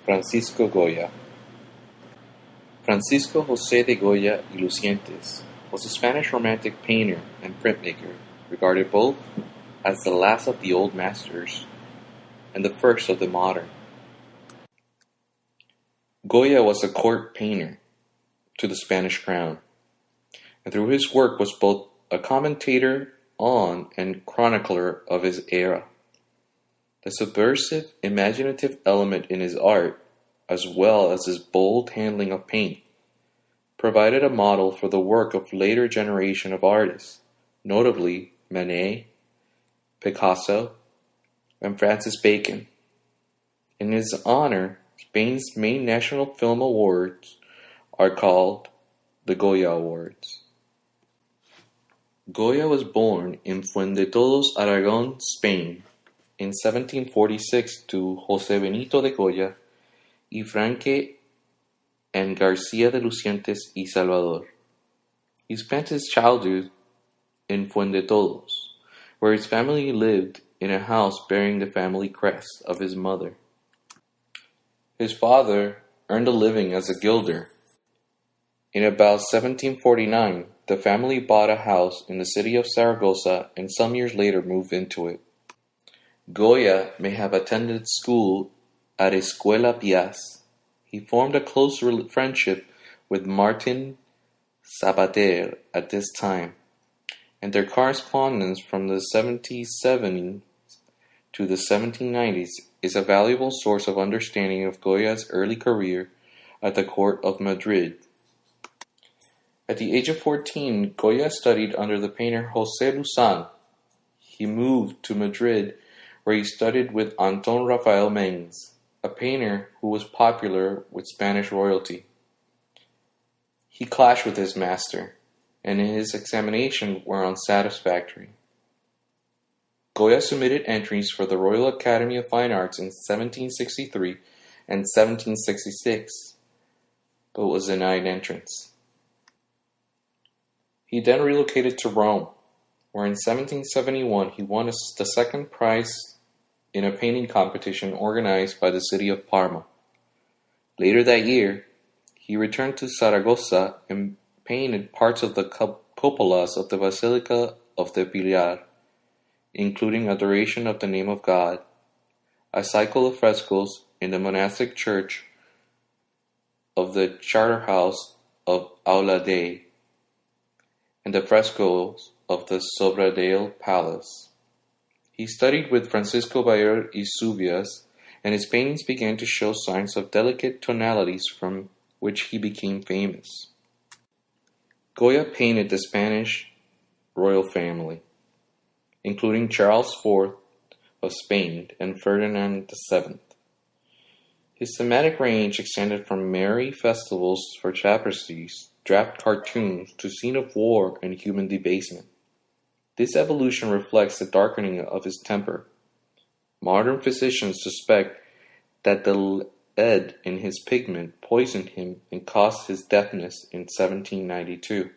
Fransisco Goya. Francisco José de Goya y Lucientes was a Spanish Romantic painter and printmaker, regarded both as the last of the old masters and the first of the modern. Goya was a court painter to the Spanish crown, and through his work was both a commentator on and chronicler of his era. The subversive, imaginative element in his art, as well as his bold handling of paint, provided a model for the work of later generation of artists, notably Manet, Picasso, and Francis Bacon. In his honor, Spain's main national film awards are called the Goya Awards. Goya was born in Fuendetodos, Aragon, Spain, in 1746 to José Benito de Goya y Franque and García de Lucientes y Salvador. He spent his childhood in Fuendetodos, where his family lived in a house bearing the family crest of his mother. His father earned a living as a gilder. In about 1749, the family bought a house in the city of Zaragoza and some years later moved into it. Goya may have attended school at Escuela Pias. He formed a close friendship with Martin Sabater at this time, and their correspondence from the 1770s to the 1790s is a valuable source of understanding of Goya's early career at the court of Madrid. At the age of 14, Goya studied under the painter José Luzán. He moved to Madrid, where he studied with Antón Rafael Mengs, a painter who was popular with Spanish royalty. He clashed with his master, and his examinations were unsatisfactory. Goya submitted entries for the Royal Academy of Fine Arts in 1763 and 1766, but was denied entrance. He then relocated to Rome, where in 1771 he won the second prize in a painting competition organized by the city of Parma. Later that year, he returned to Zaragoza and painted parts of the cupolas of the Basilica of the Pilar, including Adoration of the Name of God, a cycle of frescoes in the monastic church of the Charterhouse of Aula Dei, and the frescoes of the Sobradale Palace. He studied with Francisco Bayer y Subias, and his paintings began to show signs of delicate tonalities from which he became famous. Goya painted the Spanish royal family, including Charles IV of Spain and Ferdinand VII. His thematic range extended from merry festivals for tapestries, draft cartoons, to scene of war and human debasement. This evolution reflects the darkening of his temper. Modern physicians suspect that the lead in his pigment poisoned him and caused his deafness in 1792.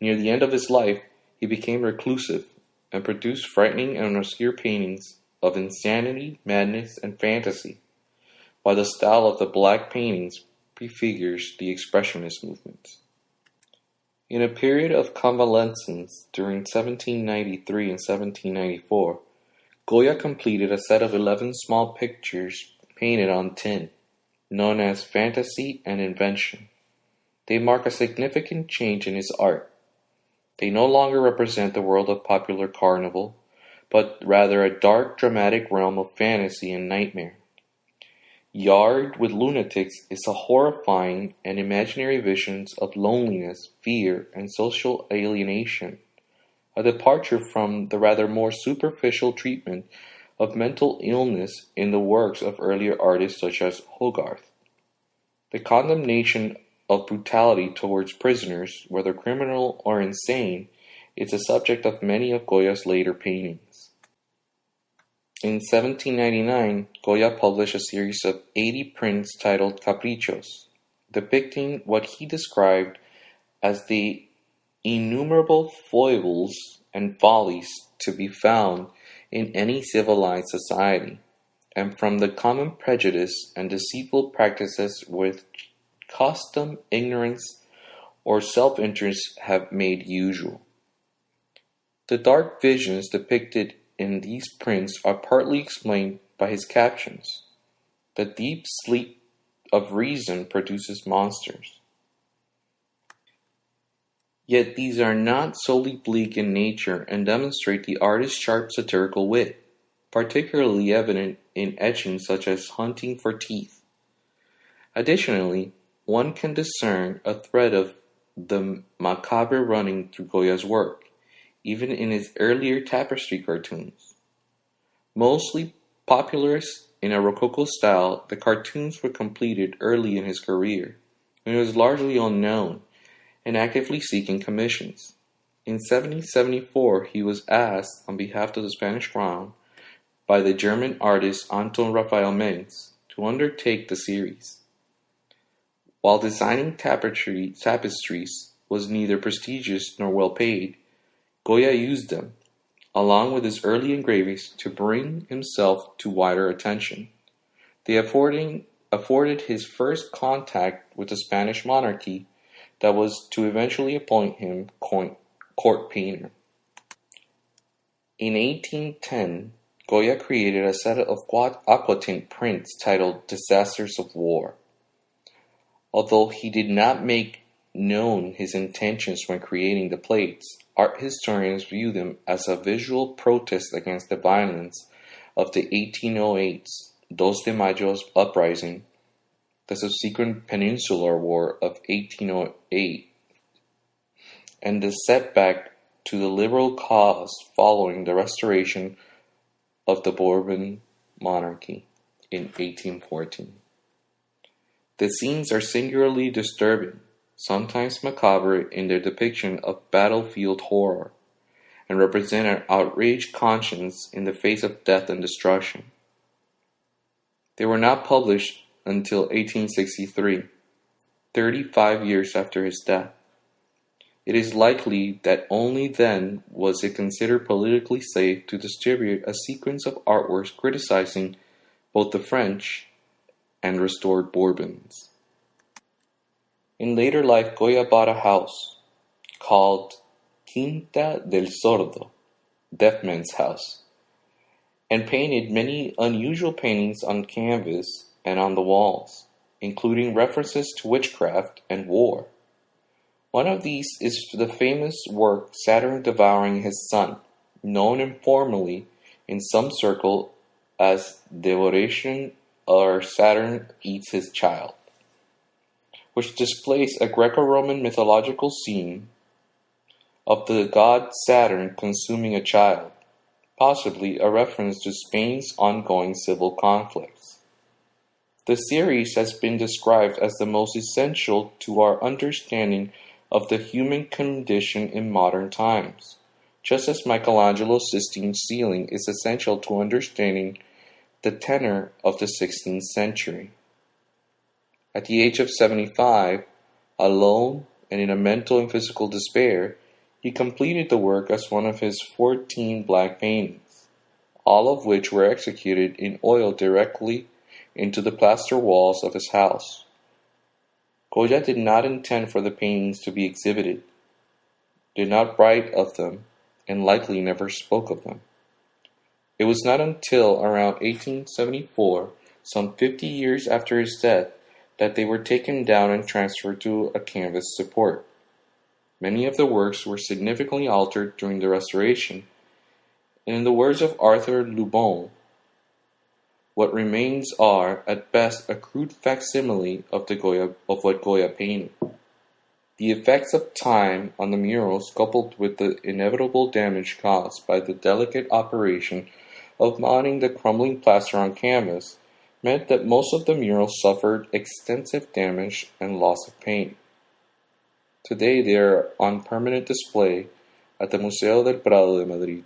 Near the end of his life, he became reclusive and produced frightening and obscure paintings of insanity, madness, and fantasy, while the style of the black paintings prefigures the Expressionist movement. In a period of convalescence during 1793 and 1794, Goya completed a set of 11 small pictures painted on tin, known as Fantasy and Invention. They mark a significant change in his art. They no longer represent the world of popular carnival, but rather a dark, dramatic realm of fantasy and nightmare. Yard with Lunatics is a horrifying and imaginary visions of loneliness, fear, and social alienation, a departure from the rather more superficial treatment of mental illness in the works of earlier artists such as Hogarth. The condemnation of brutality towards prisoners, whether criminal or insane, is the subject of many of Goya's later paintings. In 1799, Goya published a series of 80 prints titled Caprichos, depicting what he described as the innumerable foibles and follies to be found in any civilized society, and from the common prejudice and deceitful practices which custom, ignorance, or self-interest have made usual. The dark visions depicted in these prints are partly explained by his captions. The deep sleep of reason produces monsters. Yet these are not solely bleak in nature and demonstrate the artist's sharp satirical wit, particularly evident in etchings such as Hunting for Teeth. Additionally, one can discern a thread of the macabre running through Goya's work, even in his earlier tapestry cartoons. Mostly popular in a Rococo style, the cartoons were completed early in his career, when he was largely unknown and actively seeking commissions. In 1774, he was asked, on behalf of the Spanish crown, by the German artist Anton Raphael Mengs to undertake the series. While designing tapestries was neither prestigious nor well paid, Goya used them, along with his early engravings, to bring himself to wider attention. They afforded his first contact with the Spanish monarchy that was to eventually appoint him court painter. In 1810, Goya created a set of aquatint prints titled Disasters of War. Although he did not make known his intentions when creating the plates, art historians view them as a visual protest against the violence of the 1808 Dos de Mayo uprising, the subsequent Peninsular War of 1808, and the setback to the liberal cause following the restoration of the Bourbon monarchy in 1814. The scenes are singularly disturbing, sometimes macabre in their depiction of battlefield horror, and represent an outraged conscience in the face of death and destruction. They were not published until 1863, 35 years after his death. It is likely that only then was it considered politically safe to distribute a sequence of artworks criticizing both the French and restored Bourbons. In later life, Goya bought a house called Quinta del Sol, Deaf Man's House, and painted many unusual paintings on canvas and on the walls, including references to witchcraft and war. One of these is the famous work Saturn Devouring His Son, known informally in some circle as Devoration or Saturn Eats His Child, which displays a Greco-Roman mythological scene of the god Saturn consuming a child, possibly a reference to Spain's ongoing civil conflicts. The series has been described as the most essential to our understanding of the human condition in modern times, just as Michelangelo's Sistine ceiling is essential to understanding the tenor of the 16th century. At the age of 75, alone and in a mental and physical despair, he completed the work as one of his 14 black paintings, all of which were executed in oil directly into the plaster walls of his house. Goya did not intend for the paintings to be exhibited, did not write of them, and likely never spoke of them. It was not until around 1874, some 50 years after his death, that they were taken down and transferred to a canvas support. Many of the works were significantly altered during the restoration, and in the words of Arthur Lubon, what remains are, at best, a crude facsimile of what Goya painted. The effects of time on the murals, coupled with the inevitable damage caused by the delicate operation of mounting the crumbling plaster on canvas, meant that most of the murals suffered extensive damage and loss of paint. Today they are on permanent display at the Museo del Prado de Madrid.